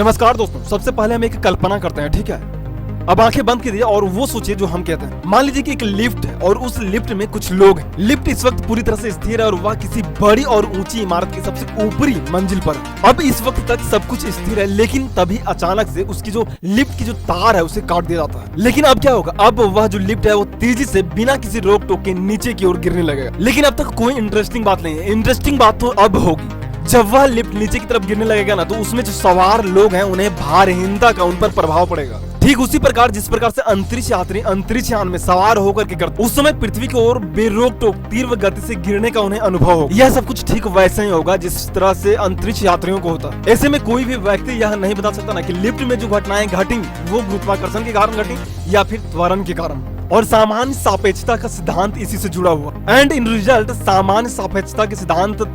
नमस्कार दोस्तों, सबसे पहले हम एक कल्पना करते हैं, ठीक है। अब आंखें बंद कीजिए और वो सोचिए जो हम कहते हैं। मान लीजिए कि एक लिफ्ट है और उस लिफ्ट में कुछ लोग हैं। लिफ्ट इस वक्त पूरी तरह से स्थिर है और वह किसी बड़ी और ऊंची इमारत की सबसे ऊपरी मंजिल पर है। अब इस वक्त तक सब कुछ स्थिर है, लेकिन तभी अचानक से उसकी जो लिफ्ट की जो तार है उसे काट दिया जाता है। लेकिन अब क्या होगा? अब वह जो लिफ्ट है वो तेजी से बिना किसी रोक टोक के नीचे की ओर गिरने लगेगा। लेकिन अब तक कोई इंटरेस्टिंग बात नहीं है। इंटरेस्टिंग बात तो अब होगी जब वह लिफ्ट नीचे की तरफ गिरने लगेगा ना, तो उसमें जो सवार लोग हैं उन्हें भारहीनता का उन पर प्रभाव पड़ेगा। ठीक उसी प्रकार जिस प्रकार से अंतरिक्ष यात्री अंतरिक्ष यान में सवार होकर के करते, उस समय पृथ्वी की ओर बेरोक टोक तीव्र गति से गिरने का उन्हें अनुभव होगा। यह सब कुछ ठीक वैसा ही होगा जिस तरह से अंतरिक्ष यात्रियों को होता है। ऐसे में कोई भी व्यक्ति यह नहीं बता सकता ना कि लिफ्ट में जो घटनाएं घटी वो गुरुत्वाकर्षण के कारण घटी या फिर त्वरण के कारण। और सामान्य सापेक्षता का सिद्धांत इसी से जुड़ा हुआ। एंड इन रिजल्ट सामान्य सापेक्षता के सिद्धांत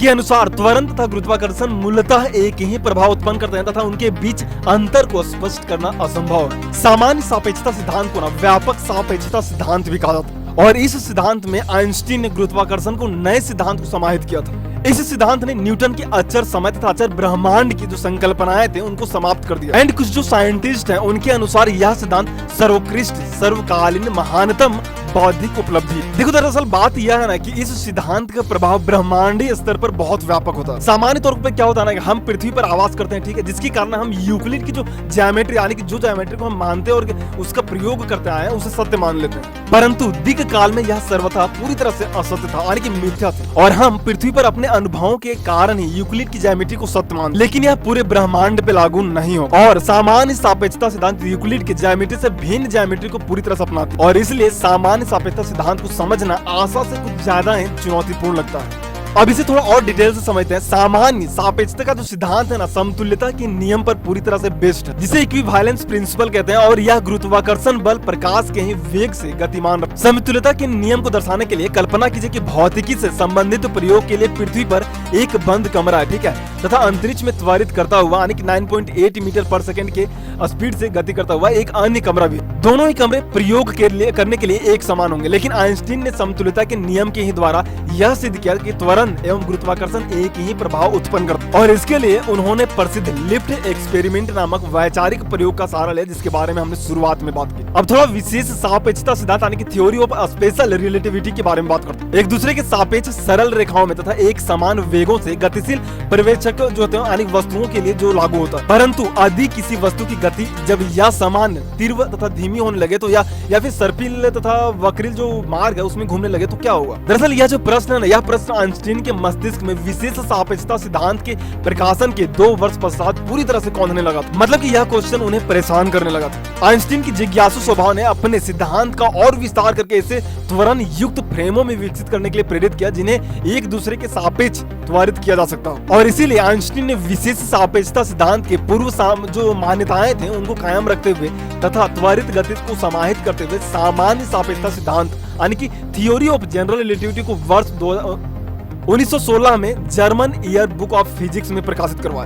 के अनुसार त्वरण तथा गुरुत्वाकर्षण मूलतः एक ही प्रभाव उत्पन्न करते हैं तथा उनके बीच अंतर को स्पष्ट करना असंभव है। सामान्य सापेक्षता सिद्धांत को ना व्यापक सापेक्षता सिद्धांत भी कहा जाता है और इस सिद्धांत में आइंस्टीन ने गुरुत्वाकर्षण को नए सिद्धांत को समाहित किया था। इस सिद्धांत ने न्यूटन के अचर समय तथा अचर ब्रह्मांड की जो संकल्पनाएं थे उनको समाप्त कर दिया। एंड कुछ जो साइंटिस्ट हैं उनके अनुसार यह सिद्धांत सर्वोत्कृष्ट सर्वकालीन महानतम बौद्धिक उपलब्धि। देखो, दरअसल बात यह है ना कि इस सिद्धांत का प्रभाव ब्रह्मांडीय स्तर पर बहुत व्यापक होता है। सामान्य तौर पर क्या होता है ना कि हम पृथ्वी पर आवास करते हैं, ठीक है, जिसके कारण हम यूक्लिड की जो ज्योमेट्री यानी कि जो ज्योमेट्री को हम मानते हैं और उसका प्रयोग करते आए हैं उसे सत्य मान लेते हैं। परंतु दीर्घ काल में यह सर्वथा पूरी तरह से असत्य था यानी कि मिथ्या था और हम पृथ्वी पर अपने अनुभवों के कारण ही यूक्लिड की ज्योमेट्री को सत्य मान। लेकिन यह पूरे ब्रह्मांड पे लागू नहीं हो और सामान्य सापेक्षता सिद्धांत यूक्लिड की ज्योमेट्री से भिन्न ज्योमेट्री को पूरी तरह से अपनाती और इसलिए सामान्य सापेक्षता सिद्धांत को समझना आशा से कुछ ज्यादा ही चुनौतीपूर्ण लगता है। अब इसे थोड़ा और डिटेल से समझते हैं। सामान्य सापेक्षता का जो सिद्धांत है ना, समतुल्यता के नियम पर पूरी तरह से बेस्ड है, जिसे इक्विवेलेंस प्रिंसिपल कहते हैं और यह गुरुत्वाकर्षण बल प्रकाश के ही वेग से गतिमान है। समतुल्यता के नियम को दर्शाने के लिए कल्पना कीजिए कि भौतिकी से संबंधित प्रयोग के लिए पृथ्वी पर एक बंद कमरा है, ठीक है, तथा अंतरिक्ष में त्वरित करता हुआ यानी कि 9.8 मीटर पर सेकंड के स्पीड से गति करता हुआ एक अन्य कमरा भी। दोनों ही कमरे प्रयोग करने के लिए एक समान होंगे, लेकिन आइंस्टीन ने समतुल्यता के नियम के ही द्वारा यह सिद्ध किया कि त्वरण एवं गुरुत्वाकर्षण एक ही प्रभाव उत्पन्न करते और इसके लिए उन्होंने प्रसिद्ध लिफ्ट एक्सपेरिमेंट नामक वैचारिक प्रयोग का सहारा लिया, जिसके बारे में हमने शुरुआत में बात की। अब थोड़ा विशेष सापेक्षता सिद्धांत यानी कि थ्योरी ऑफ स्पेशल रिलेटिविटी के बारे में बात करते हैं। एक दूसरे के सापेक्ष सरल रेखाओं में तथा एक समान वेगों से गतिशील पर्यवेक्षक जो होते हैं यानी वस्तुओं के लिए जो लागू होता है। परंतु यदि किसी वस्तु की गति जब यह समान तीव्र तथा धीमी होने लगे तो या फिर सर्पिल तथा वक्रिल जो मार्ग है उसमें घूमने लगे तो क्या होगा? दरअसल यह जो प्रश्न है ना, यह प्रश्न आइंस्टीन के मस्तिष्क में विशेष सापेक्षता सिद्धांत के प्रकाशन के 2 वर्ष पश्चात पूरी तरह से कौंधने लगा था। मतलब कि यह क्वेश्चन उन्हें परेशान करने लगा था। आइंस्टीन की जिज्ञासु स्वभाव ने अपने सिद्धांत का और विस्तार करके इसे त्वरण युक्त फ्रेमों में विकसित करने के लिए प्रेरित किया, जिन्हें एक दूसरे के सापेक्ष त्वरित किया जा सकता हो। और इसीलिए आइंस्टीन ने विशेष सापेक्षता सिद्धांत के पूर्व जो मान्यताएं थे उनको कायम रखते हुए तथा त्वरित गति को समाहित करते हुए सामान्य सापेक्षता सिद्धांत यानी कि थ्योरी ऑफ जनरल रिलेटिविटी को वर्ष 1916 में German year book of physics में प्रकाशित करवाया।